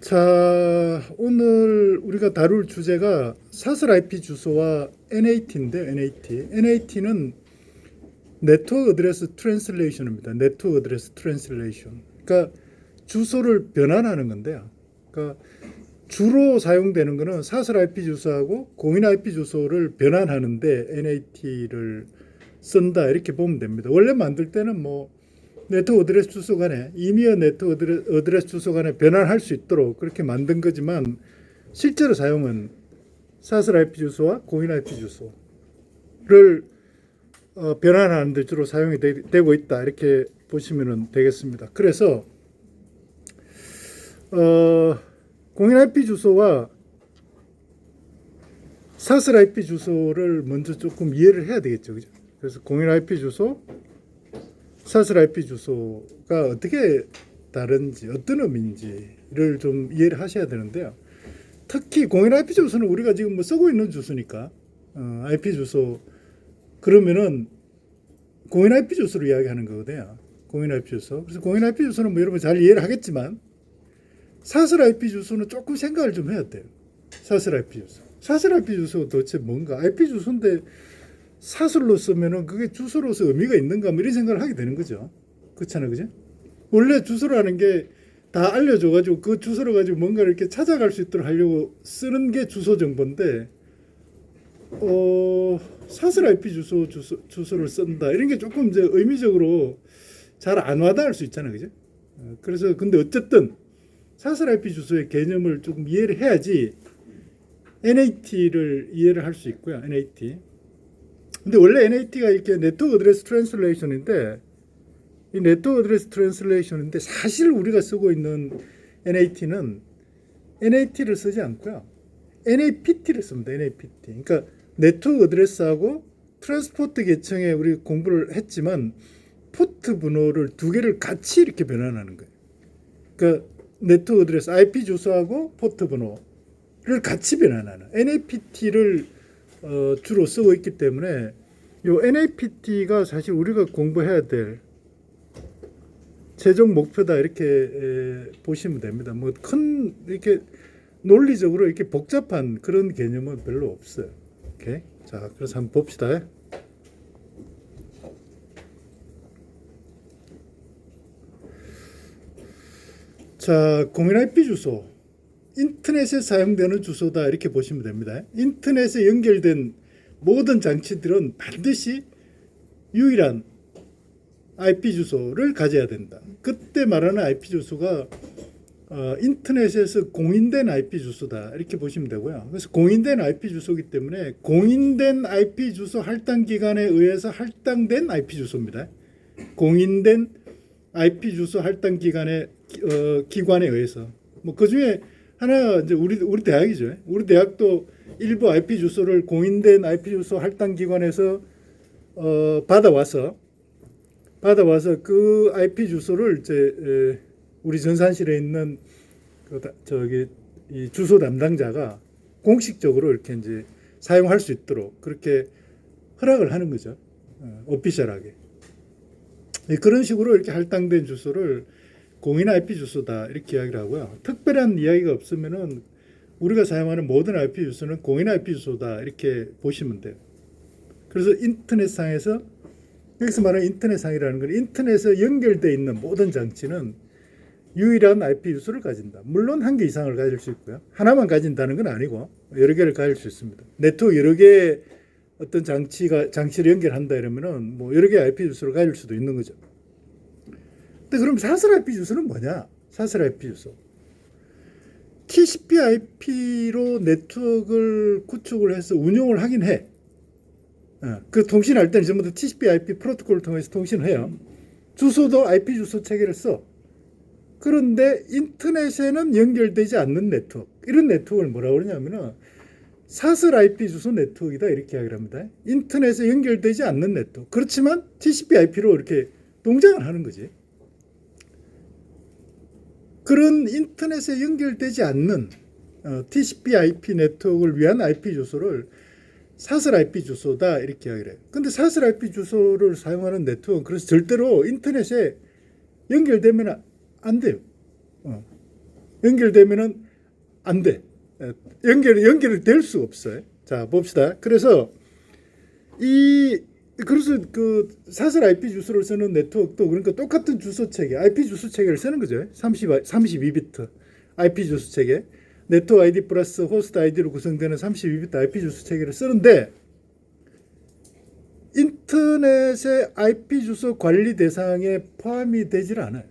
자, 오늘 우리가 다룰 주제가 사슬 IP 주소와 NAT인데, NAT는 네트워크 어드레스 트랜슬레이션입니다. 네트워크 어드레스 트랜슬레이션. 그러니까 주소를 변환하는 건데요. 그러니까 주로 사용되는 거는 사슬 IP 주소하고 공인 IP 주소를 변환하는데 NAT를 쓴다 이렇게 보면 됩니다. 원래 만들 때는 네트워크 어드레스 주소 간에 이미어 네트워크 어드레스 주소 간에 변환할 수 있도록 그렇게 만든 거지만 실제로 사용은 사슬 IP 주소와 공인 IP 주소를 변환하는 데 주로 사용이 되고 있다 이렇게 보시면 되겠습니다. 그래서 공인 IP 주소와 사슬 IP 주소를 먼저 조금 이해를 해야 되겠죠, 그죠? 그래서 공인 IP 주소, 사슬 IP 주소가 어떻게 다른지, 어떤 의미인지를 좀 이해를 하셔야 되는데요. 특히 공인 IP 주소는 우리가 지금 쓰고 있는 주소니까 IP 주소 그러면은 공인 IP 주소를 이야기하는 거거든요. 공인 IP 주소. 그래서 공인 IP 주소는 여러분 잘 이해를 하겠지만 사슬 IP 주소는 조금 생각을 좀 해야 돼요. 사슬 IP 주소. 사슬 IP 주소가 도대체 뭔가? IP 주소인데 사슬로 쓰면은 그게 주소로서 의미가 있는가 이런 생각을 하게 되는 거죠. 그렇잖아요, 그죠? 원래 주소라는 게 다 알려줘가지고 그 주소로 가지고 뭔가를 이렇게 찾아갈 수 있도록 하려고 쓰는 게 주소 정보인데, 사슬 IP 주소를 쓴다 이런 게 조금 이제 의미적으로 잘 안 와닿을 수 있잖아요, 그죠? 그래서 근데 어쨌든 사슬 IP 주소의 개념을 조금 이해를 해야지 NAT를 이해를 할 수 있고요. NAT. 근데 원래 NAT가 이렇게 네트워크 어드레스 트랜슬레이션인데 이 네트워크 어드레스 트랜슬레이션인데 사실 우리가 쓰고 있는 NAT는 NAT를 쓰지 않고요. NAPT를 씁니다. NAPT. 그러니까 네트워크 어드레스하고 트랜스포트 계층에 우리 공부를 했지만 포트 번호를 두 개를 같이 이렇게 변환하는 거예요. 그러니까 네트워크 어드레스 IP 주소하고 포트 번호를 같이 변환하는 NAPT를 주로 쓰고 있기 때문에 요 NAPT가 사실 우리가 공부해야 될 최종 목표다 이렇게 보시면 됩니다. 큰 이렇게 논리적으로 이렇게 복잡한 그런 개념은 별로 없어요. 오케이. 자, 그래서 한번 봅시다. 자, 공인 IP 주소. 인터넷에 사용되는 주소다 이렇게 보시면 됩니다. 인터넷에 연결된 모든 장치들은 반드시 유일한 IP 주소를 가져야 된다. 그때 말하는 IP 주소가 인터넷에서 공인된 IP 주소다 이렇게 보시면 되고요. 그래서 공인된 IP 주소이기 때문에 공인된 IP 주소 할당 기관에 의해서 할당된 IP 주소입니다. 공인된 IP 주소 할당 기관에 의해서 그 중에 하나 이제 우리 대학이죠. 우리 대학도 일부 IP 주소를 공인된 IP 주소 할당 기관에서 받아와서 그 IP 주소를 이제 우리 전산실에 있는 이 주소 담당자가 공식적으로 이렇게 이제 사용할 수 있도록 그렇게 허락을 하는 거죠. 오피셜하게. 그런 식으로 이렇게 할당된 주소를 공인 IP 주소다 이렇게 이야기를 하고요. 특별한 이야기가 없으면은 우리가 사용하는 모든 IP 주소는 공인 IP 주소다 이렇게 보시면 돼요. 그래서 인터넷상에서 여기서 말하는 인터넷상이라는 건 인터넷에 연결되어 있는 모든 장치는 유일한 IP 주소를 가진다. 물론 한 개 이상을 가질 수 있고요. 하나만 가진다는 건 아니고 여러 개를 가질 수 있습니다. 네트워크 여러 개의 어떤 장치를 연결한다 이러면은 여러 개의 IP 주소를 가질 수도 있는 거죠. 근데 그럼 사슬 IP 주소는 뭐냐? 사슬 IP 주소. TCP/IP로 네트워크를 구축을 해서 운용을 하긴 해. 그 통신할 때는 전부 다 TCP/IP 프로토콜을 통해서 통신을 해요. 주소도 IP 주소 체계를 써. 그런데 인터넷에는 연결되지 않는 네트워크. 이런 네트워크를 뭐라고 그러냐면은 사슬 IP 주소 네트워크이다 이렇게 이야기를 합니다. 인터넷에 연결되지 않는 네트워크. 그렇지만 TCP/IP로 이렇게 동작을 하는 거지. 그런 인터넷에 연결되지 않는 TCP/IP 네트워크를 위한 IP 주소를 사슬 IP 주소다 이렇게 이야기를 해요. 근데 사슬 IP 주소를 사용하는 네트워크는 그래서 절대로 인터넷에 연결되면 안 돼요. 연결되면은 안 돼. 연결이 될 수 없어요. 자, 봅시다. 그래서 그 사설 IP 주소를 쓰는 네트워크도 그러니까 똑같은 주소 체계, IP 주소 체계를 쓰는 거죠. 32비트 IP 주소 체계, 네트워크 ID 플러스 호스트 ID로 구성되는 32비트 IP 주소 체계를 쓰는데 인터넷의 IP 주소 관리 대상에 포함이 되질 않아요.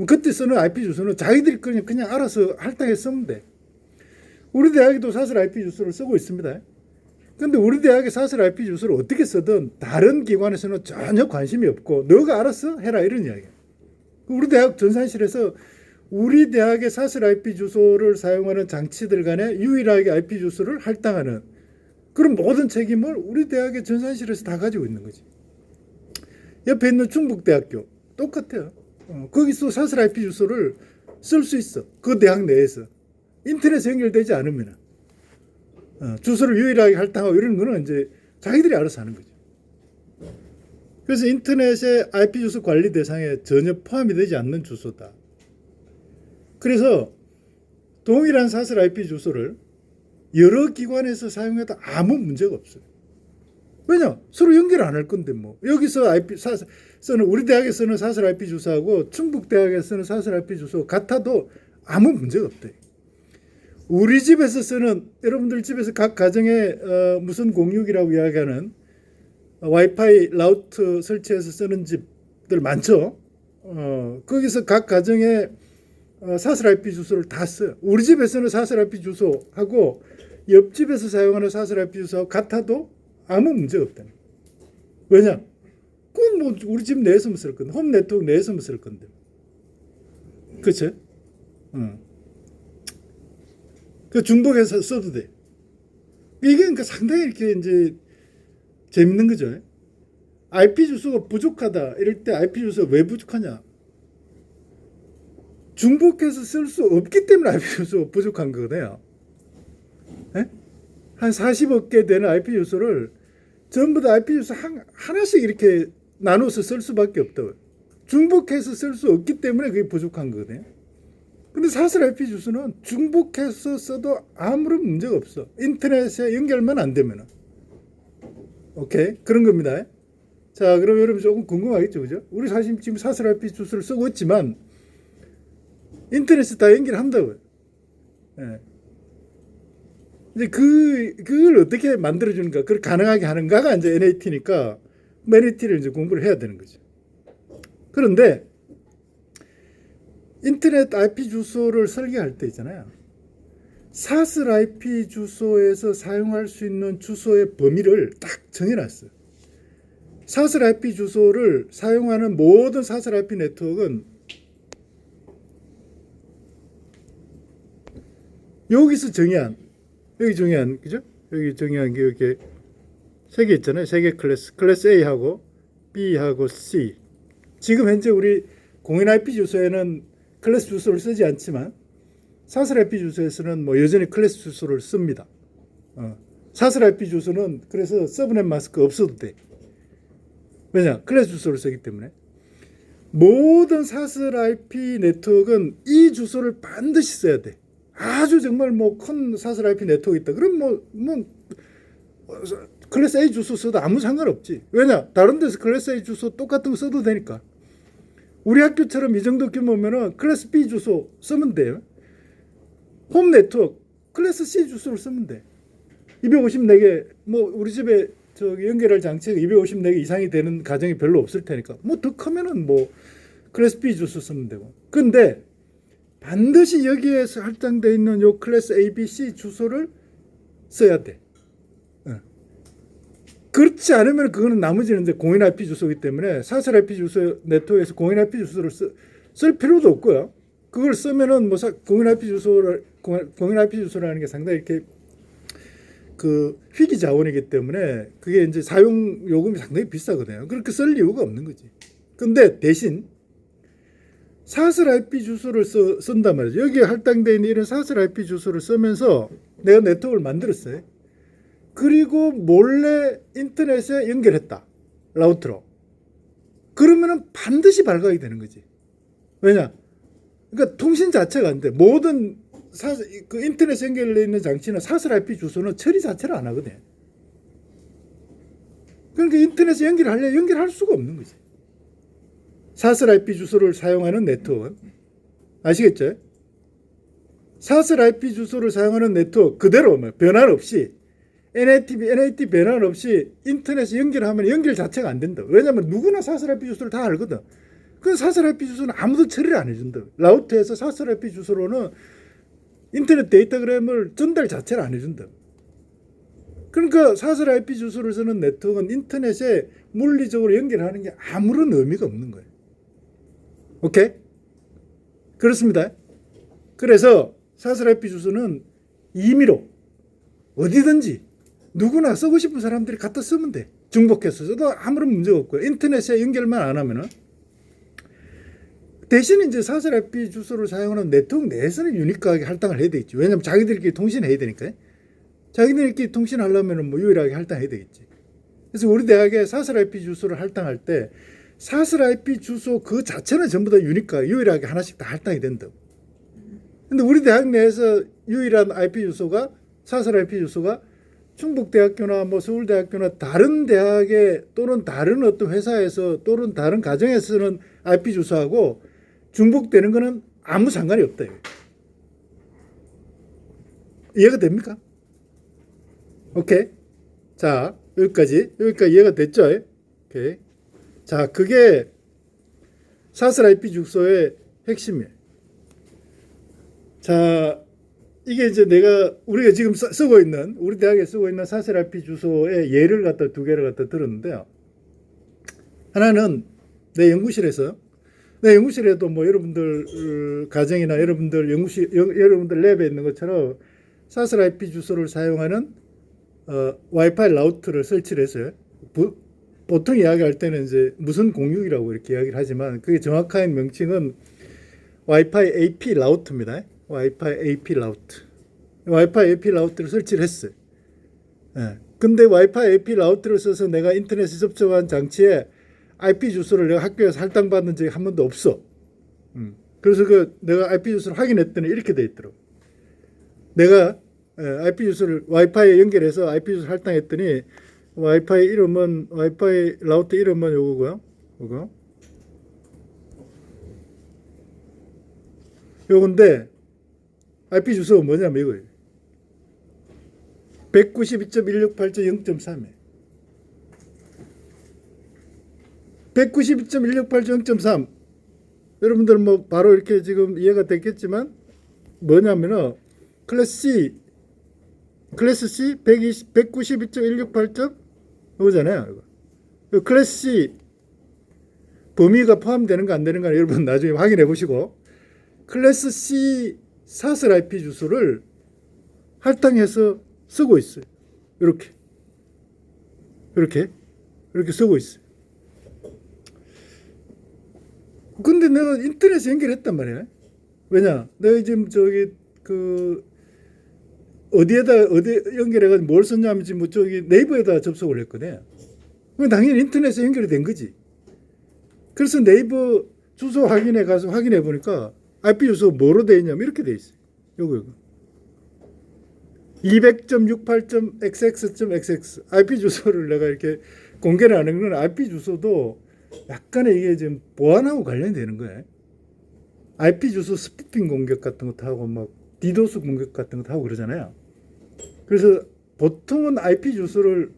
그때 쓰는 IP 주소는 자기들이 그냥 알아서 할당해서 쓰면 돼. 우리 대학도 사설 IP 주소를 쓰고 있습니다. 근데 우리 대학의 사설 IP 주소를 어떻게 쓰든 다른 기관에서는 전혀 관심이 없고 너가 알아서 해라 이런 이야기예요. 우리 대학 전산실에서 우리 대학의 사설 IP 주소를 사용하는 장치들 간에 유일하게 IP 주소를 할당하는 그런 모든 책임을 우리 대학의 전산실에서 다 가지고 있는 거지. 옆에 있는 충북대학교 똑같아요. 거기서 사설 IP 주소를 쓸 수 있어. 그 대학 내에서. 인터넷에 연결되지 않으면 주소를 유일하게 할당하고 이런 거는 이제 자기들이 알아서 하는 거죠. 그래서 인터넷의 IP 주소 관리 대상에 전혀 포함이 되지 않는 주소다. 그래서 동일한 사설 IP 주소를 여러 기관에서 사용해도 아무 문제가 없어요. 왜냐? 서로 연결 안 할 건데 뭐. 여기서 쓰는 우리 대학에 쓰는 사설 IP 주소하고 충북 대학에 쓰는 사설 IP 주소 같아도 아무 문제가 없대. 우리 집에서 쓰는 여러분들 집에서 각 가정에 무슨 공유기라고 이야기하는 와이파이 라우터 설치해서 쓰는 집들 많죠. 거기서 각 가정에 사설 IP 주소를 다 써요. 우리 집에서는 사설 IP 주소하고 옆집에서 사용하는 사설 IP 주소하고 같아도 아무 문제가 없다. 왜냐? 그건 뭐 우리 집 내에서만 쓸 건데, 홈 네트워크 내에서만 쓸 건데. 그렇죠? 그 중복해서 써도 돼. 이게 그러니까 상당히 이렇게 이제 재밌는 거죠. IP 주소가 부족하다 이럴 때 IP 주소가 왜 부족하냐? 중복해서 쓸 수 없기 때문에 IP 주소가 부족한 거거든요. 네? 한 40억 개 되는 IP 주소를 전부 다 IP 주소 하나씩 이렇게 나눠서 쓸 수밖에 없다고요. 중복해서 쓸 수 없기 때문에 그게 부족한 거거든요. 근데 사설 IP 주소는 중복해서 써도 아무런 문제가 없어. 인터넷에 연결만 안 되면. 오케이? 그런 겁니다. 자, 그럼 여러분 조금 궁금하겠죠, 그죠? 우리 사실 지금 사설 IP 주소를 쓰고 있지만 인터넷에 다 연결한다고요. 예. 이제 그걸 어떻게 만들어주는가, 그걸 가능하게 하는가가 이제 NAT니까 NAT를 이제 공부를 해야 되는 거죠. 그런데 인터넷 IP 주소를 설계할 때 있잖아요. 사설 IP 주소에서 사용할 수 있는 주소의 범위를 딱 정해놨어요. 사설 IP 주소를 사용하는 모든 사설 IP 네트워크는 여기서 정의한, 여기 정의한, 그죠? 여기 정의한 게 이렇게 세 개 있잖아요. 세 개 클래스 A하고 B하고 C. 지금 현재 우리 공인 IP 주소에는 클래스 주소를 쓰지 않지만 사설 IP 주소에서는 뭐 여전히 클래스 주소를 씁니다. 사설 IP 주소는 그래서 서브넷 마스크 없어도 돼. 왜냐? 클래스 주소를 쓰기 때문에. 모든 사설 IP 네트워크는 이 주소를 반드시 써야 돼. 아주 정말 뭐 큰 사설 IP 네트워크 있다. 그럼 뭐 클래스 A 주소 써도 아무 상관없지. 왜냐? 다른 데서 클래스 A 주소 똑같은 거 써도 되니까. 우리 학교처럼 이 정도 규모면은 클래스 B 주소 쓰면 돼요. 홈 네트워크 클래스 C 주소를 쓰면 돼. 254개 뭐 우리 집에 저기 연결할 장치가 254개 이상이 되는 가정이 별로 없을 테니까 뭐 더 크면은 뭐 클래스 B 주소 쓰면 되고. 근데 반드시 여기에서 할당되어 있는 요 클래스 A, B, C 주소를 써야 돼. 그렇지 않으면 그거는 나머지는 이제 공인 IP 주소이기 때문에 사설 IP 주소 네트워크에서 공인 IP 주소를 쓸 필요도 없고요. 그걸 쓰면은 뭐 공인 IP 주소라는 게 상당히 이렇게 그 희귀 자원이기 때문에 그게 이제 사용 요금이 상당히 비싸거든요. 그렇게 쓸 이유가 없는 거지. 근데 대신 사설 IP 주소를 쓴단 말이죠. 여기에 할당되어 있는 이런 사설 IP 주소를 쓰면서 내가 네트워크를 만들었어요. 그리고 몰래 인터넷에 연결했다. 라우터로. 그러면은 반드시 발각이 되는 거지. 왜냐? 그러니까 통신 자체가 안 돼. 모든 그 인터넷 연결되어 있는 장치는 사설 IP 주소는 처리 자체를 안 하거든. 그러니까 인터넷에 연결할 수가 없는 거지. 사설 IP 주소를 사용하는 네트워크는 아시겠죠? 사설 IP 주소를 사용하는 네트워크 그대로 변환 없이 NAT 변환 없이 인터넷에 연결하면 연결 자체가 안 된다. 왜냐하면 누구나 사설 IP 주소를 다 알거든. 그 사설 IP 주소는 아무도 처리를 안 해준다. 라우터에서 사설 IP 주소로는 인터넷 데이터그램을 전달 자체를 안 해준다. 그러니까 사설 IP 주소를 쓰는 네트워크는 인터넷에 물리적으로 연결하는 게 아무런 의미가 없는 거예요. 오케이? 그렇습니다. 그래서 사설 IP 주소는 임의로 어디든지 누구나 쓰고 싶은 사람들이 갖다 쓰면 돼. 중복해서 써도 아무런 문제가 없고요. 인터넷에 연결만 안 하면은 대신 이제 사설 IP 주소를 사용하는 네트워크 내에서는 유니크하게 할당을 해야 되겠지. 왜냐하면 자기들끼리 통신해야 되니까. 자기들끼리 통신하려면 뭐 유일하게 할당해야 되겠지. 그래서 우리 대학에 사설 IP 주소를 할당할 때 사설 IP 주소 그 자체는 전부 다 유일하게 하나씩 다 할당이 된다고. 근데 우리 대학 내에서 유일한 IP 주소가 사설 IP 주소가 충북대학교나 뭐 서울대학교나 다른 대학에 또는 다른 어떤 회사에서 또는 다른 가정에서 쓰는 IP 주소하고 중복되는 거는 아무 상관이 없다. 이해가 됩니까? 오케이. 자, 여기까지 이해가 됐죠? 오케이. 자, 그게 사설 IP 주소의 핵심이에요. 자, 이게 이제 우리가 지금 쓰고 있는, 우리 대학에 쓰고 있는 사설 IP 주소의 예를 두 개를 갖다 들었는데요. 하나는 내 연구실에도 뭐 여러분들 가정이나 여러분들 여러분들 랩에 있는 것처럼 사설 IP 주소를 사용하는 와이파이 라우터를 설치를 했어요. 보통 이야기할 때는 이제 무선 공유기라고 이렇게 이야기를 하지만 그게 정확한 명칭은 와이파이 AP 라우터입니다. 와이파이 AP 라우터를 설치를 했어요. 예. 근데 와이파이 AP 라우터를 써서 내가 인터넷에 접속한 장치에 IP 주소를 내가 학교에서 할당받은 적이 한 번도 없어. 그래서 내가 IP 주소를 확인했더니 이렇게 돼 있더라고. 내가 IP 주소를 와이파이에 연결해서 IP 주소를 할당했더니 와이파이 라우터 이름은 요거고요. 요건데 IP 주소가 뭐냐면 이거예요. 192.168.0.3이에요. 192.168.0.3 여러분들 뭐 바로 이렇게 지금 이해가 됐겠지만 뭐냐면은 클래스 C 192.168. 이거잖아요. 이거. 클래스 C 범위가 포함되는 거 안 되는 거 여러분 나중에 확인해 보시고 클래스 C 사설 IP 주소를 할당해서 쓰고 있어요. 이렇게 쓰고 있어요. 근데 내가 인터넷에 연결했단 말이야. 왜냐? 내가 지금 어디 연결해가지고 뭘 썼냐면 지금 뭐 네이버에다 접속을 했거든. 그럼 당연히 인터넷에 연결이 된 거지. 그래서 네이버 주소 가서 확인해 보니까 IP 주소 뭐로 되어 있냐면 이렇게 되어 있어요. 요거. 200.68.xx.xx IP 주소를 내가 이렇게 공개를 하는 건 IP 주소도 약간의 이게 지금 보안하고 관련이 되는 거예요. IP 주소 스푸핑 공격 같은 것도 하고 막 디도스 공격 같은 것도 하고 그러잖아요. 그래서 보통은 IP 주소를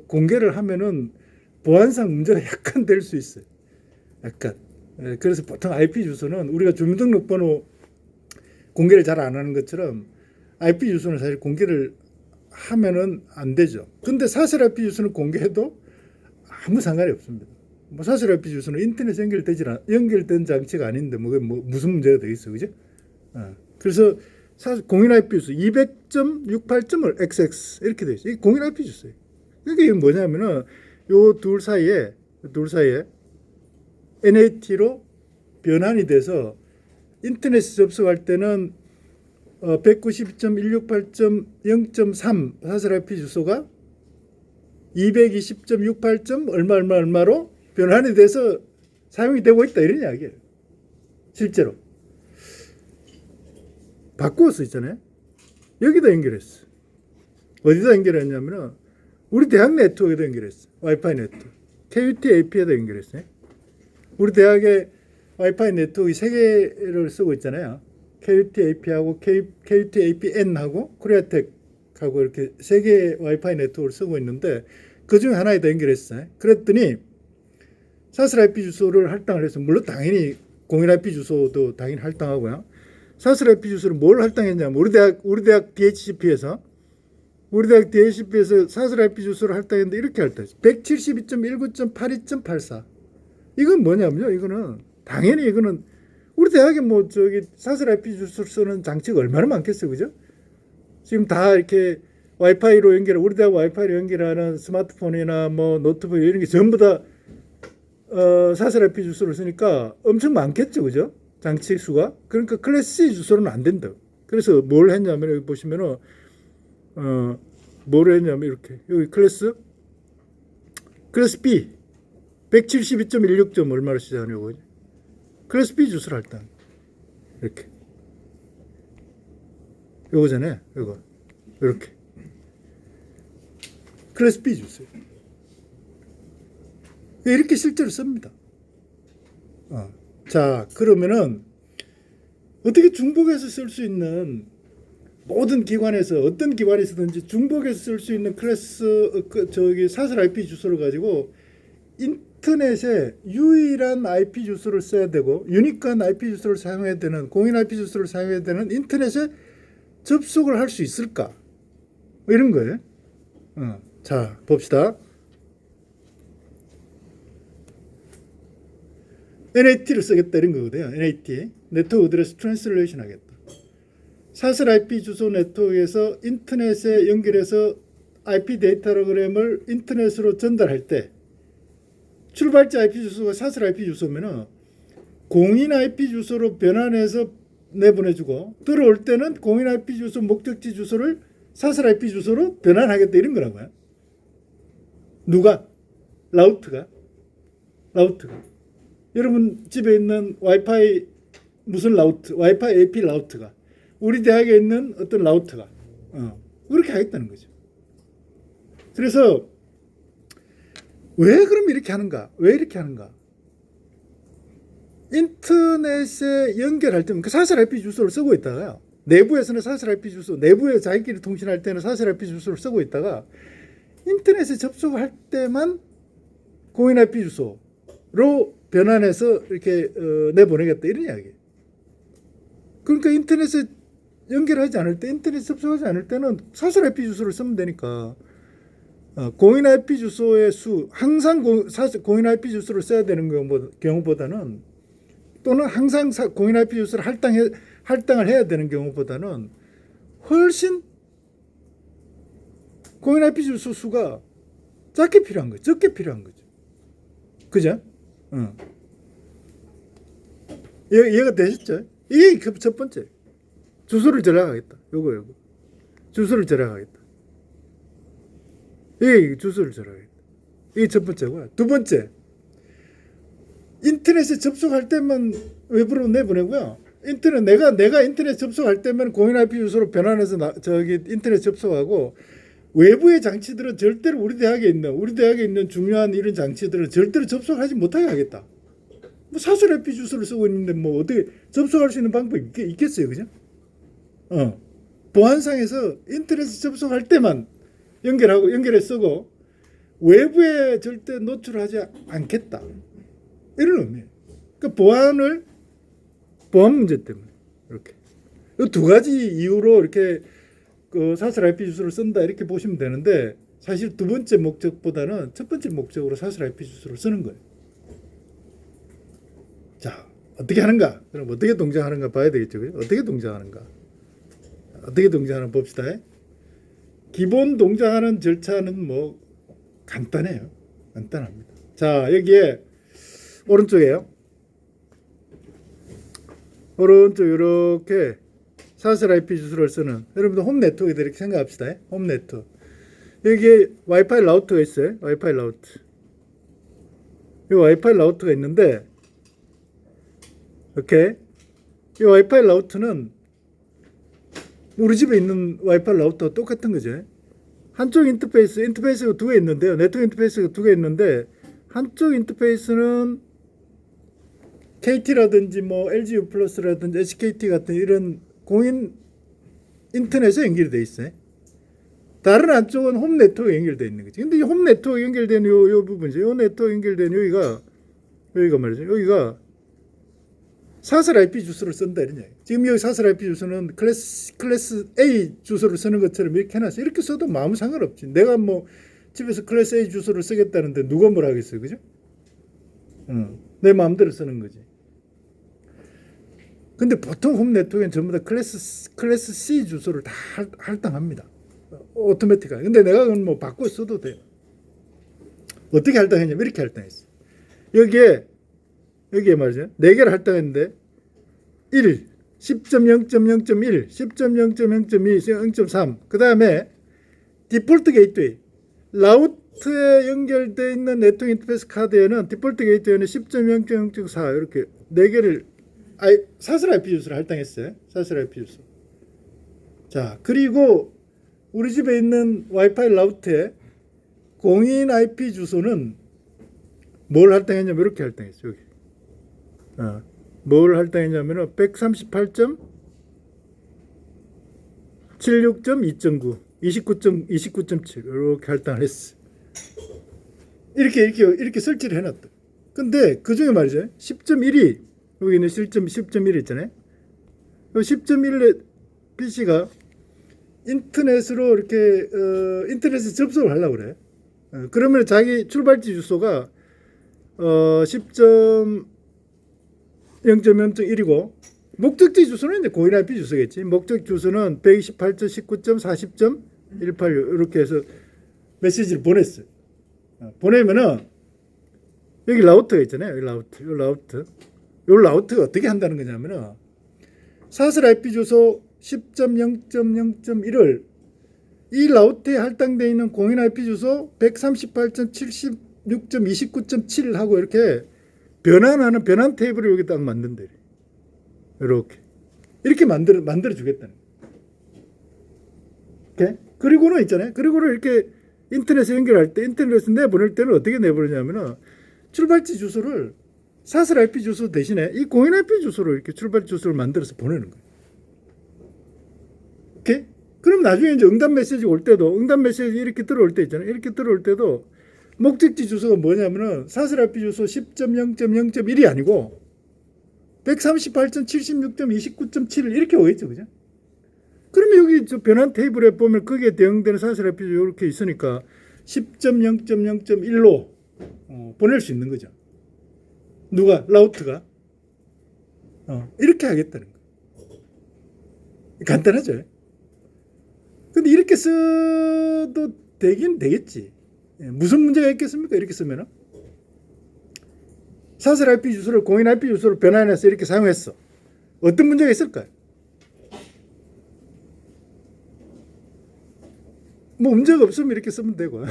공개를 하면은 보안상 문제가 약간 될 수 있어요. 약간. 그래서 보통 IP 주소는 우리가 주민등록번호 공개를 잘 안 하는 것처럼 IP 주소는 사실 공개를 하면은 안 되죠. 근데 사설 IP 주소는 공개해도 아무 상관이 없습니다. 뭐 사설 IP 주소는 인터넷 연결된 장치가 아닌데 무슨 문제가 되겠어, 그죠? 그래서 공인 IP 주소 200.68.을 XX 이렇게 돼 있어요. 이게 공인 IP 주소예요. 그러니까 이게 뭐냐면은 요 둘 사이에 NAT로 변환이 돼서 인터넷에 접속할 때는 192.168.0.3 사설 IP 주소가 220.68. 얼마로 변환이 돼서 사용이 되고 있다 이런 이야기예요. 실제로. 바꾸어서 있잖아요. 여기다 연결했어. 어디다 연결했냐면은 우리 대학 네트워크에다 연결했어. 와이파이 네트워크. KUT AP에다 연결했어요. 우리 대학의 와이파이 네트워크 3개를 쓰고 있잖아요. KUT AP하고 KUT APN하고 코리아텍하고 이렇게 3개의 와이파이 네트워크를 쓰고 있는데 그 중에 하나에다 연결했어요. 그랬더니 사슬 IP 주소를 할당을 해서 물론 당연히 공인 IP 주소도 당연히 할당하고요. 사슬 IP 주소를 뭘 할당했냐면 우리 대학 DHCP에서 사슬 IP 주소를 할당했는데 이렇게 할당했어요. 172.19.82.84. 이건 뭐냐면요. 이거는 당연히 이거는 우리 대학에 뭐 저기 사슬 IP 주소를 쓰는 장치가 얼마나 많겠어요. 그죠? 지금 다 이렇게 와이파이로 우리 대학 와이파이로 연결하는 스마트폰이나 뭐 노트북 이런 게 전부 다 사슬 IP 주소를 쓰니까 엄청 많겠죠. 그죠? 장치 수가. 그러니까 클래스 C 주소는 안 된다. 그래서 뭘 했냐면 여기 보시면은 뭘 했냐면 이렇게 여기 클래스 B 172.16점 얼마로 시작하냐고. 클래스 B 주소를 할당. 이렇게. 요거잖아요. 요거. 이렇게. 클래스 B 주소. 이렇게 실제로 씁니다. 자, 그러면은 어떻게 중복해서 쓸 수 있는 모든 기관에서 어떤 기관에서든지 중복해서 쓸 수 있는 사슬 IP 주소를 가지고 인터넷에 유일한 IP 주소를 써야 되고 유니크한 IP 주소를 사용해야 되는 공인 IP 주소를 사용해야 되는 인터넷에 접속을 할 수 있을까? 이런 거예요. 자, 봅시다. NAT를 쓰겠다 이런 거거든요. NAT, 네트워크 어드레스 트랜슬레이션 하겠다. 사슬 IP 주소 네트워크에서 인터넷에 연결해서 IP 데이터그램을 인터넷으로 전달할 때 출발지 IP 주소가 사슬 IP 주소면은 공인 IP 주소로 변환해서 내보내주고 들어올 때는 공인 IP 주소 목적지 주소를 사슬 IP 주소로 변환하겠다 이런 거라고요. 누가? 라우트가. 여러분 집에 있는 와이파이 무슨 라우트? 와이파이 AP 라우트가 우리 대학에 있는 어떤 라우트가 그렇게 하겠다는 거죠. 그래서 왜 그럼 이렇게 하는가? 인터넷에 연결할 때는 그 사슬 IP 주소를 쓰고 있다가요. 내부에서는 사슬 IP 주소, 내부에 자기끼리 통신할 때는 사슬 IP 주소를 쓰고 있다가 인터넷에 접속할 때만 공인 IP 주소로 변환해서 이렇게 내보내겠다 이런 이야기예요. 그러니까 인터넷에 연결하지 않을 때, 인터넷 접속하지 않을 때는 사슬 IP 주소를 쓰면 되니까 공인 IP 주소의 수 항상 공인 IP 주소를 써야 되는 경우보다는 또는 항상 공인 IP 주소를 할당을 해야 되는 경우보다는 훨씬 공인 IP 주소 수가 적게 필요한 거죠. 그죠? 이해가 되셨죠? 이게 첫 번째. 주소를 절약하겠다. 요거. 주소를 절약하겠다. 이게 주소를 절약하겠다. 이게 첫 번째고요. 두 번째. 인터넷에 접속할 때만 외부로 내보내고요. 내가 인터넷 접속할 때만 공인 IP 주소로 변환해서 인터넷 접속하고 외부의 장치들은 절대로 우리 대학에 있는 중요한 이런 장치들은 절대로 접속하지 못하게 하겠다. 뭐 사슬 IP 주소를 쓰고 있는데 뭐 어떻게 접속할 수 있는 방법이 있겠어요, 그죠? 보안상에서 인터넷에 접속할 때만 연결해 쓰고 외부에 절대 노출하지 않겠다. 이런 의미예요. 그러니까 보안 문제 때문에 이렇게 이 두 가지 이유로 이렇게 그 사슬 IP 주소를 쓴다 이렇게 보시면 되는데 사실 두 번째 목적보다는 첫 번째 목적으로 사슬 IP 주소를 쓰는 거예요. 자, 어떻게 하는가? 그럼 어떻게 동작하는가 봐야 되겠죠. 그죠? 어떻게 동작하는가 봅시다. 기본 동작하는 절차는 뭐 간단해요. 간단합니다. 자, 여기에 오른쪽에요. 오른쪽 이렇게 사슬 IP 주소를 쓰는 여러분들 홈 네트워크 이렇게 생각합시다. 홈 네트워크. 여기에 와이파이 라우터가 있어요. 와이파이 라우터. 이 와이파이 라우터가 있는데 이렇게 이 와이파이 라우터는 우리 집에 있는 와이파이 라우터와 똑같은 거죠. 한쪽 인터페이스가 두 개 있는데요. 네트워크 인터페이스가 두 개 있는데 한쪽 인터페이스는 KT라든지 뭐 LGU 플러스라든지 HKT 같은 이런 공인 인터넷에 연결이 돼 있어요. 다른 한쪽은 홈 네트워크에 연결되어 있는 거지. 근데 이 홈 네트워크에 연결된 요 부분이죠. 요 네트워크에 연결된 여기가 말이죠. 여기가 사설 IP 주소를 쓴다 이런 얘기. 지금 여기 사설 IP 주소는 클래스 A 주소를 쓰는 것처럼 이렇게 해놨어. 이렇게 써도 아무 상관없지. 내가 뭐 집에서 클래스 A 주소를 쓰겠다는데 누가 뭐라 하겠어요, 그죠? 내 마음대로 쓰는 거지. 근데 보통 홈 네트워크는 전부 다 클래스 C 주소를 다 할당합니다. 오토매틱하게. 근데 내가 그건 뭐 바꿔 써도 돼요. 어떻게 할당했냐면 이렇게 할당했어. 여기에 말이죠. 4개를 할당했는데 1, 10.0.0.1, 10.0.0.2, 0.3. 그 다음에 디폴트 게이트웨이. 라우트에 연결되어 있는 네트워크 인터페이스 카드에는 디폴트 게이트웨이는 10.0.0.4 이렇게 4개를 사설 IP 주소를 할당했어요. 사설 IP 주소. 자, 그리고 우리 집에 있는 와이파이 라우터에 공인 IP 주소는 뭘 할당했냐면 이렇게 할당했어요. 여기. 뭘 할당했냐면 138.76.2.9 29.7 이렇게 할당을 했어. 이렇게 설치를 해놨다. 근데 그 중에 말이죠. 10.1이 여기 있는 10.1 있잖아요. 10.1의 PC가 인터넷으로 이렇게 인터넷에 접속을 하려고 그래. 그러면 자기 출발지 주소가 10.0.0.1이고 목적지 주소는 이제 공인 IP 주소겠지. 목적 주소는 128.19.40.186 이렇게 해서 메시지를 보냈어요. 보내면은 여기 라우터가 있잖아요. 여기 라우터. 이 라우터가 어떻게 한다는 거냐면은 사설 IP 주소 10.0.0.1을 이 라우터에 할당되어 있는 공인 IP 주소 138.76.29.7 하고 이렇게 변환하는 변환 테이블을 여기 딱 만든대. 이렇게 만들어 주겠다는. 오케이? 그리고는 있잖아요. 그리고는 이렇게 인터넷에 연결할 때 인터넷에 내보낼 때는 어떻게 내보내냐면은 출발지 주소를 사설 IP 주소 대신에 이 공인 IP 주소로 이렇게 출발지 주소를 만들어서 보내는 거예요. 오케이? 그럼 나중에 이제 응답 메시지 올 때도 응답 메시지 이렇게 들어올 때 있잖아요. 이렇게 들어올 때도 목적지 주소가 뭐냐면은 사설 IP 주소 10.0.0.1이 아니고 138.76.29.7 이렇게 오겠죠, 그죠? 그러면 여기 저 변환 테이블에 보면 거기에 대응되는 사설 IP 주소 이렇게 있으니까 10.0.0.1로 보낼 수 있는 거죠. 누가 라우트가 이렇게 하겠다는 거. 간단하죠. 근데 이렇게 써도 되긴 되겠지. 무슨 문제가 있겠습니까? 이렇게 쓰면은 사설 IP 주소를 공인 IP 주소를 변환해서 이렇게 사용했어. 어떤 문제가 있을까요? 뭐 문제가 없으면 이렇게 쓰면 되고.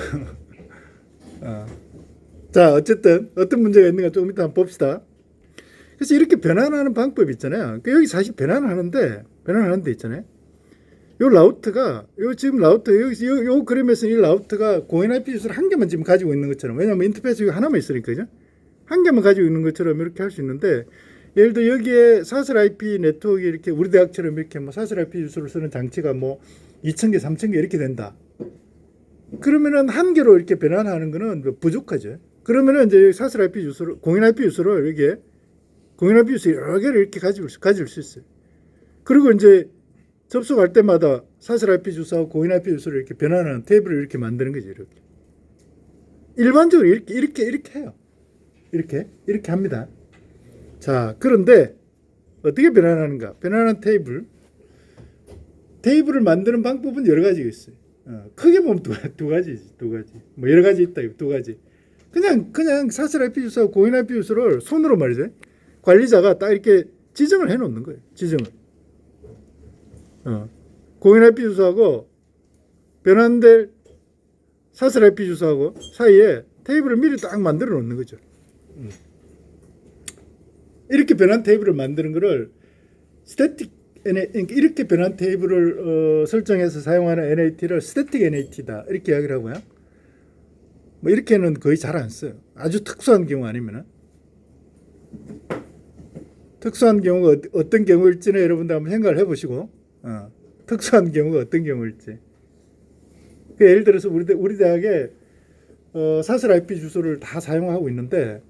자, 어쨌든 어떤 문제가 있는가 조금 이따 한번 봅시다. 그래서 이렇게 변환하는 방법이 있잖아요. 여기 사실 변환하는데 있잖아요. 요 라우터가 지금 라우터 요 그림에서 이 라우터가 공인 IP 주소를 한 개만 지금 가지고 있는 것처럼, 왜냐하면 인터페이스가 하나만 있으니까, 그죠? 한 개만 가지고 있는 것처럼 이렇게 할 수 있는데, 예를 들어 여기에 사설 IP 네트워크 이렇게 우리 대학처럼 이렇게 뭐 사설 IP 주소를 쓰는 장치가 뭐 2,000개, 3,000개 이렇게 된다. 그러면은 한 개로 이렇게 변환하는 거는 부족하죠. 그러면은 이제 사설 IP 주소를 공인 IP 주소를 여기에 공인 IP 주소 여러 개를 이렇게 가질 수 있어요. 그리고 이제 접속할 때마다 사설 IP 주소하고 공인 IP 주소를 이렇게 변환하는 테이블을 이렇게 만드는 거죠. 이렇게. 일반적으로 이렇게 해요. 이렇게 합니다. 자, 그런데 어떻게 변환하는가? 변환한 테이블을 만드는 방법은 여러 가지가 있어요. 크게 보면 두 가지. 뭐 여러 가지 있다. 두 가지. 그냥 사설 IP 주소하고 공인 IP 주소를 손으로 말이죠. 관리자가 딱 이렇게 지정을 해 놓는 거예요. 지정을. 공인 IP 주소하고 변환될 사설 IP 주소하고 사이에 테이블을 미리 딱 만들어 놓는 거죠. 이렇게 변환 테이블을 만드는 거를 스태틱 이렇게 변환 테이블을 설정해서 사용하는 NAT를 스태틱 NAT다 이렇게 이야기를 하고요. 뭐 이렇게는 거의 잘 안 써요. 아주 특수한 경우 아니면은. 특수한 경우가 어떤 경우일지는 여러분들 한번 생각을 해보시고 특수한 경우가 어떤 경우일지. 예를 들어서 우리 대학에 사설 IP 주소를 다 사용하고 있는데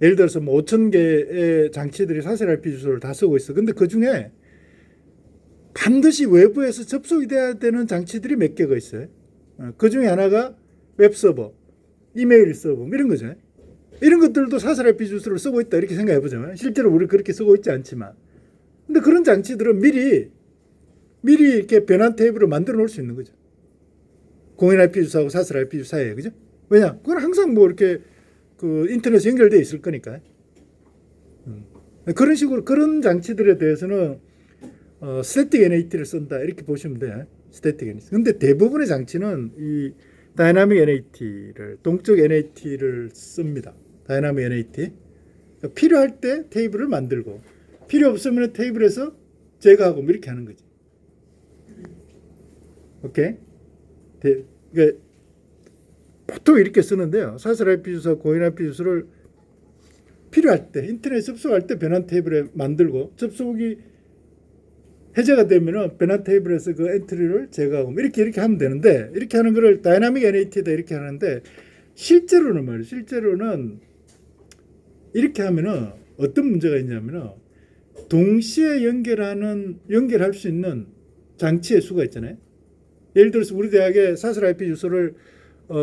예를 들어서 뭐 5,000개의 장치들이 사설 IP 주소를 다 쓰고 있어. 근데 그 중에 반드시 외부에서 접속이 돼야 되는 장치들이 몇 개가 있어요. 그 중에 하나가 웹서버, 이메일 서버 이런 거죠. 이런 것들도 사설 IP 주소를 쓰고 있다 이렇게 생각해 보자면 실제로 우리 그렇게 쓰고 있지 않지만 근데 그런 장치들은 미리 이렇게 변환 테이블을 만들어 놓을 수 있는 거죠. 공인 IP 주소하고 사설 IP 주소 사이에 그죠? 왜냐? 그건 항상 뭐 이렇게 그 인터넷에 연결되어 있을 거니까. 그런 식으로 그런 장치들에 대해서는 스태틱 NAT를 쓴다 이렇게 보시면 돼요. 스태틱 NAT. 근데 대부분의 장치는 이 다이나믹 NAT를 동적 NAT를 씁니다. 다이나믹 NAT. 필요할 때 테이블을 만들고 필요 없으면 테이블에서 제거하고 뭐 이렇게 하는 거지. 오케이? 그러니까 보통 이렇게 쓰는데요. 사설 IP 주소, 공인 IP 주소를 필요할 때 인터넷 접속할 때 변환 테이블에 만들고 접속이 해제가 되면은 변환 테이블에서 그 엔트리를 제거하고 이렇게 하면 되는데 이렇게 하는 거를 다이나믹 NAT다 이렇게 하는데 실제로는 말이에요. 실제로는 이렇게 하면은 어떤 문제가 있냐면은 동시에 연결할 수 있는 장치의 수가 있잖아요. 예를 들어서 우리 대학에 사설 IP 주소를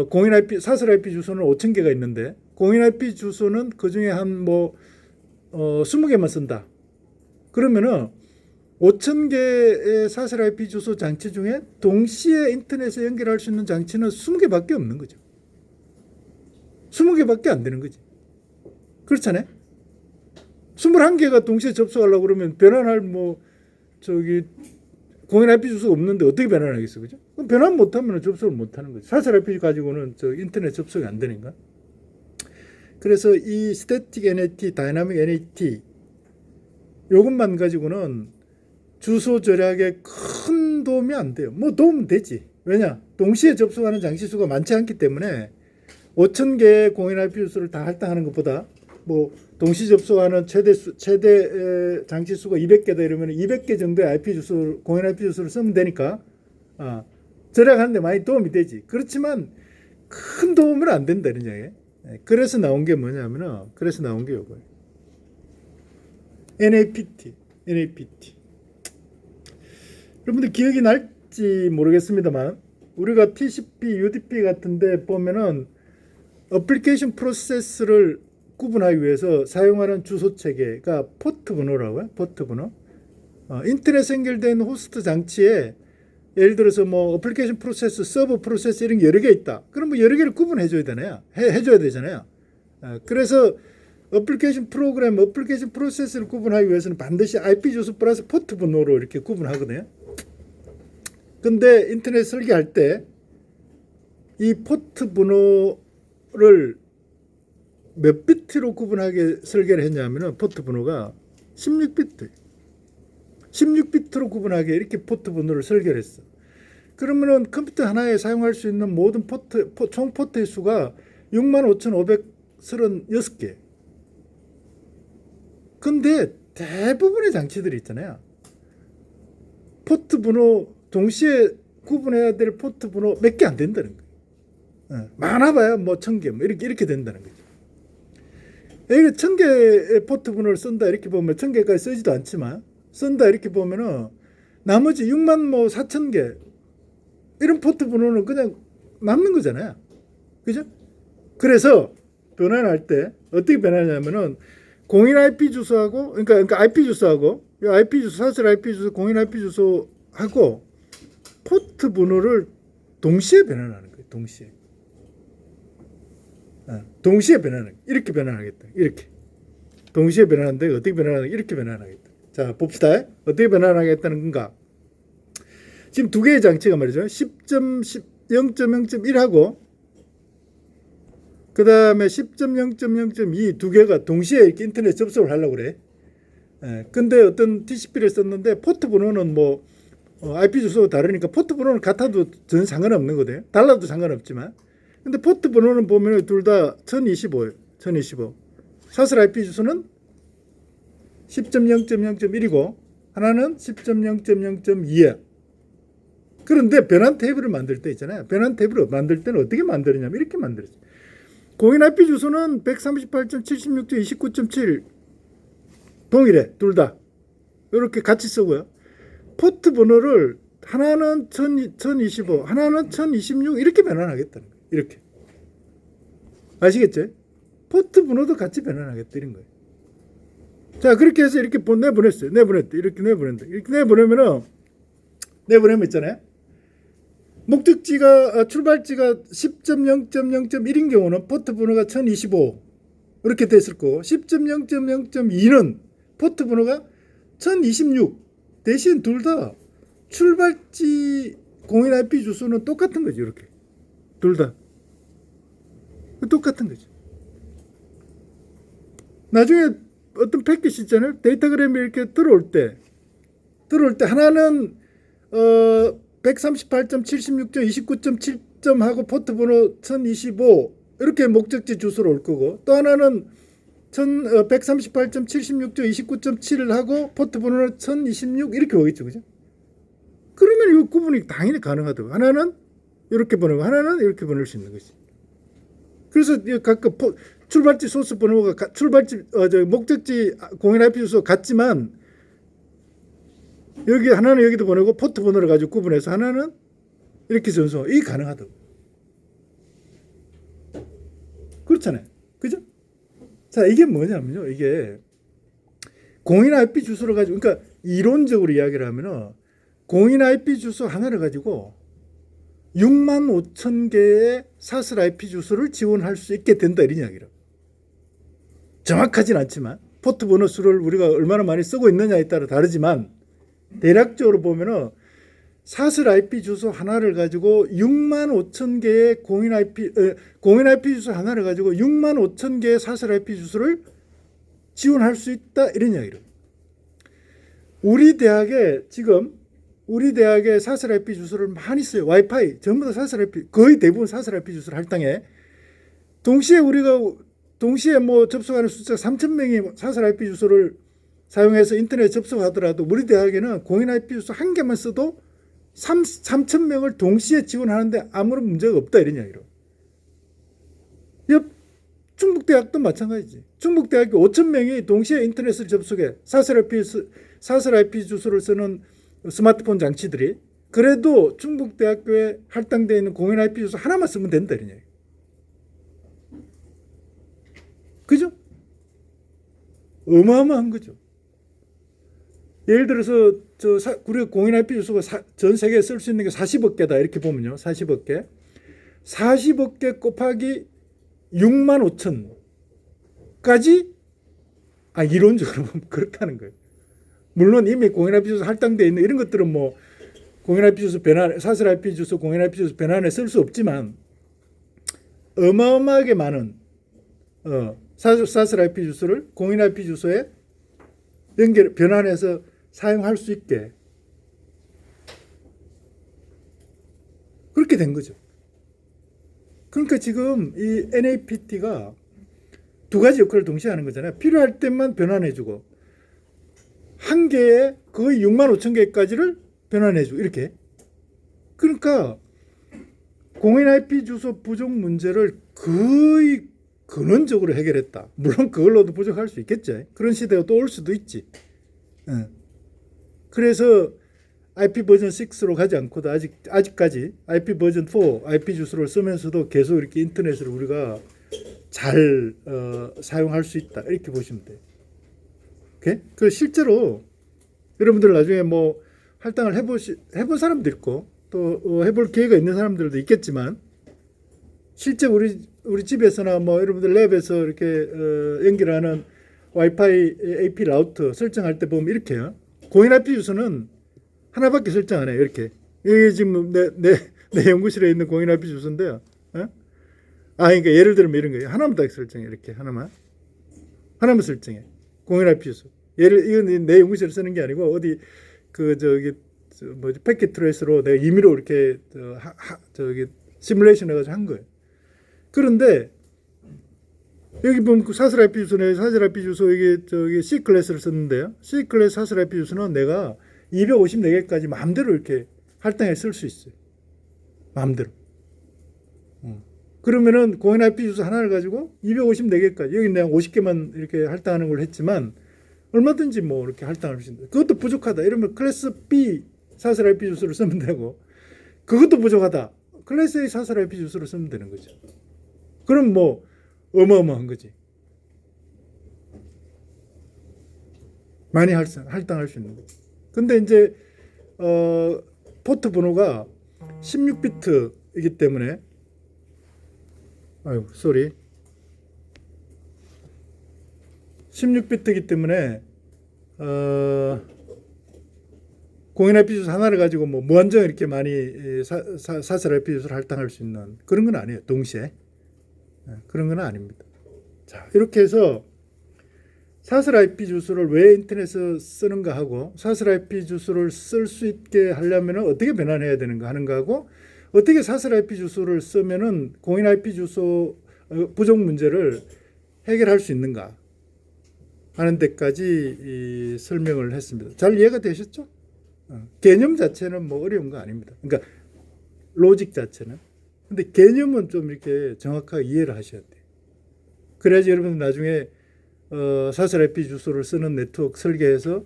공인 IP 사설 IP 주소는 5,000개가 있는데 공인 IP 주소는 그 중에 한 20개만 쓴다. 그러면은 5,000개의 사설 IP 주소 장치 중에 동시에 인터넷에 연결할 수 있는 장치는 20개밖에 없는 거죠. 20개밖에 안 되는 거지. 그렇잖아요. 21개가 동시에 접속하려고 그러면 변환할 공인 IP 주소가 없는데 어떻게 변환하겠어, 그죠? 그럼 변환 못하면 접속을 못하는 거죠. 사설 IP 가지고는 인터넷 접속이 안 되니까. 그래서 이 스태틱 NAT, 다이나믹 NAT 이것만 가지고는 주소 절약에 큰 도움이 안 돼요. 뭐 도움은 되지. 왜냐? 동시에 접속하는 장치 수가 많지 않기 때문에 5,000개의 공인 IP 주소를 다 할당하는 것보다 동시 접속하는 최대 장치 수가 200개다 이러면 200개 정도의 IP 주소, 공인 IP 주소를 쓰면 되니까 절약하는데 많이 도움이 되지. 그렇지만 큰 도움은 안 된다 이런 얘기예요. 그래서 나온 게 뭐냐면은 그래서 나온 게 요거예요. NAPT. 여러분들 기억이 날지 모르겠습니다만 우리가 TCP, UDP 같은데 보면은 어플리케이션 프로세스를 구분하기 위해서 사용하는 주소 체계가 포트 번호라고요. 포트 번호. 인터넷에 연결된 호스트 장치에 예를 들어서 어플리케이션 프로세스, 서버 프로세스 이런 게 여러 개 있다. 그럼 여러 개를 구분해줘야 되나요? 해줘야 되잖아요. 그래서 어플리케이션 프로세스를 구분하기 위해서는 반드시 IP 주소 플러스 포트 번호로 이렇게 구분하거든요. 근데 인터넷 설계할 때 이 포트 번호를 몇 비트로 구분하게 설계를 했냐면은 포트 번호가 16비트. 16비트로 구분하게 이렇게 포트 번호를 설계를 했어. 그러면은 컴퓨터 하나에 사용할 수 있는 모든 총 포트의 수가 65,536개. 근데 대부분의 장치들이 있잖아요. 포트 번호 동시에 구분해야 될 포트 번호 몇 개 안 된다는 거예요. 많아봐야 1,000개 이렇게 된다는 거죠. 이게 1,000개의 포트 번호를 쓴다 이렇게 보면 1,000개까지 쓰지도 않지만 쓴다 이렇게 보면은 나머지 64,000개 이런 포트 번호는 그냥 남는 거잖아요. 그죠? 그래서 변환할 때 어떻게 변하냐면은 공인 IP 주소하고 그러니까 IP 주소하고 IP 주소, 사설 IP 주소, 공인 IP 주소하고 포트 번호를 동시에 변환하는 거예요. 동시에 변환하는 이렇게 변환하겠다. 이렇게 동시에 변환하는데 어떻게 변환하겠다. 이렇게 변환하겠다. 자 봅시다. 어떻게 변환하겠다는 건가? 지금 두 개의 장치가 말이죠. 10.0.0.1하고 그 다음에 10.0.0.2 두 개가 동시에 이렇게 인터넷 접속을 하려고 그래. 근데 어떤 TCP를 썼는데 포트 번호는 뭐 IP 주소가 다르니까 포트 번호는 같아도 전혀 상관없는 거대요. 달라도 상관없지만. 근데 포트 번호는 보면 둘 다 1025예요. 1025. 사슬 IP 주소는 10.0.0.1이고 하나는 10.0.0.2야. 그런데 변환 테이블을 만들 때 있잖아요. 변환 테이블을 만들 때는 어떻게 만드느냐면 이렇게 만들었어요. 공인 IP 주소는 138.76.29.7 동일해. 둘 다. 이렇게 같이 쓰고요. 포트 번호를 하나는 1025, 하나는 1026 이렇게 변환하겠다는 거예요. 이렇게. 아시겠죠? 포트 번호도 같이 변환하겠다 이런 거예요. 자, 그렇게 해서 이렇게 내보냈어요. 내보냈다. 이렇게 내보낸다. 이렇게 내보내면 있잖아요. 목적지가 출발지가 10.0.0.1인 경우는 포트 번호가 1025 이렇게 됐을 거고 10.0.0.2는 포트 번호가 1026 대신 둘 다 출발지 공인 IP 주소는 똑같은 거죠. 이렇게 둘 다 똑같은 거죠. 나중에 어떤 패킷이 있잖아요. 데이터그램이 이렇게 들어올 때 하나는 138.76.29.7점 하고 포트 번호 1025 이렇게 목적지 주소로 올 거고 또 하나는 138.76.29.7을 하고 포트 번호는 1026 이렇게 오겠죠. 그죠? 그러면 이 구분이 당연히 가능하다고. 하나는 이렇게 보내고 하나는 이렇게 보낼 수 있는 것이. 그래서 각각 출발지 소스 번호가 출발지 목적지 공인 IP 주소 같지만 여기 하나는 여기도 보내고 포트 번호를 가지고 구분해서 하나는 이렇게 전송 이게 가능하다고. 그렇잖아요. 그죠? 자, 이게 뭐냐면요. 이게 공인 IP 주소를 가지고 그러니까 이론적으로 이야기를 하면은 공인 IP 주소 하나를 가지고 6만 5천 개의 사슬 IP 주소를 지원할 수 있게 된다 이런 이야기로. 정확하진 않지만 포트 번호 수를 우리가 얼마나 많이 쓰고 있느냐에 따라 다르지만 대략적으로 보면은 사슬 IP 주소 하나를 가지고 6만 5천 개의 공인 IP 주소 하나를 가지고 6만 5천 개의 사슬 IP 주소를 지원할 수 있다 이런 이야기로. 우리 대학에 사슬 IP 주소를 많이 써요. 와이파이 전부 다 사슬 IP 거의 대부분 사슬 IP 주소를 할당해. 동시에 뭐 접속하는 숫자 3천 명이 사슬 IP 주소를 사용해서 인터넷 접속하더라도 우리 대학에는 공인 IP 주소 한 개만 써도 3천 명을 동시에 지원하는데 아무런 문제가 없다 이런 이야기로. 충북대학도 마찬가지지. 충북대학교 5천 명이 동시에 인터넷을 접속해 사슬 IP 주소를 쓰는 스마트폰 장치들이 그래도 충북대학교에 할당되어 있는 공인 IP 주소 하나만 쓰면 된다 이런 이야기. 그죠? 어마어마한 거죠. 예를 들어서 우리가 공인 IP 주소가 전 세계에 쓸 수 있는 게 40억 개다 이렇게 보면요. 40억 개. 40억 개 곱하기 6만 5천까지 이론적으로 보면 그렇다는 거예요. 물론 이미 공인 IP 주소 할당되어 있는 이런 것들은 뭐 공인 IP 주소 변환, 사슬 IP 주소, 공인 IP 주소 변환에 쓸 수 없지만 어마어마하게 많은 사슬 IP 주소를 공인 IP 주소에 변환해서 사용할 수 있게 그렇게 된 거죠. 그러니까 지금 이 NAPT가 두 가지 역할을 동시에 하는 거잖아요. 필요할 때만 변환해주고 한 개에 거의 6만 5천 개까지를 변환해주고 이렇게. 그러니까 공인 IP 주소 부족 문제를 거의 근원적으로 해결했다. 물론 그걸로도 부족할 수 있겠죠. 그런 시대가 또 올 수도 있지. 그래서 IP 버전 6로 가지 않고도 아직까지 IP 버전 4 IP 주소를 쓰면서도 계속 이렇게 인터넷을 우리가 잘 사용할 수 있다. 이렇게 보시면 돼요. 오케이? 그 실제로 여러분들 나중에 뭐 할당을 해본 사람도 있고 또 해볼 기회가 있는 사람들도 있겠지만 실제 우리 집에서나 뭐 여러분들 랩에서 이렇게 연결하는 와이파이 AP 라우터 설정할 때 보면 이렇게요. 공인 IP 주소는 하나밖에 설정 안 해요. 이렇게. 이게 지금 내 연구실에 있는 공인 IP 주소인데요. 그러니까 예를 들면 이런 거예요. 하나만 딱 설정해. 이렇게 하나만 설정해. 공인 IP 주소. 이건 내 연구실에 쓰는 게 아니고 어디 그 저기 뭐지 패킷 트레이스로 내가 임의로 이렇게 저기 시뮬레이션 해가지고 한 거예요. 그런데 여기 보면 그 사슬 IP 주소네. 사슬 IP 주소 이게 저기 C 클래스를 썼는데요. C 클래스 사슬 IP 주소는 내가 254개까지 마음대로 이렇게 할당해 쓸 수 있어요. 마음대로. 그러면은 공인 IP 주소 하나를 가지고 254개까지 여기 내가 50개만 이렇게 할당하는 걸 했지만 얼마든지 뭐 이렇게 할당할 수 있는데 그것도 부족하다. 이러면 클래스 B 사슬 IP 주소를 쓰면 되고 그것도 부족하다. 클래스 A 사슬 IP 주소를 쓰면 되는 거죠. 그럼 뭐 어마어마한 거지. 많이 할당할 수 있는 거지. 근데 이제 포트 번호가 16비트이기 때문에 아유, 쏘리. 16비트이기 때문에 공인 IP 주소 하나를 가지고 뭐 무한정 이렇게 많이 사슬 IP 주소를 할당할 수 있는 그런 건 아니에요. 동시에. 그런 건 아닙니다. 자, 이렇게 해서 사슬 IP 주소를 왜 인터넷에서 쓰는가 하고 사슬 IP 주소를 쓸 수 있게 하려면 어떻게 변환해야 되는가 하는 거하고 어떻게 사슬 IP 주소를 쓰면은 공인 IP 주소 부족 문제를 해결할 수 있는가 하는 데까지 설명을 했습니다. 잘 이해가 되셨죠? 개념 자체는 뭐 어려운 거 아닙니다. 그러니까 로직 자체는. 근데 개념은 좀 이렇게 정확하게 이해를 하셔야 돼요. 그래야지 여러분 나중에 사슬 IP 주소를 쓰는 네트워크 설계해서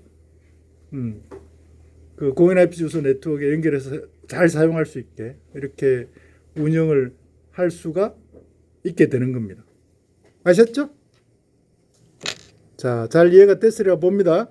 그 공인 IP 주소 네트워크에 연결해서 잘 사용할 수 있게 이렇게 운영을 할 수가 있게 되는 겁니다. 아셨죠? 자, 잘 이해가 됐으리라 봅니다.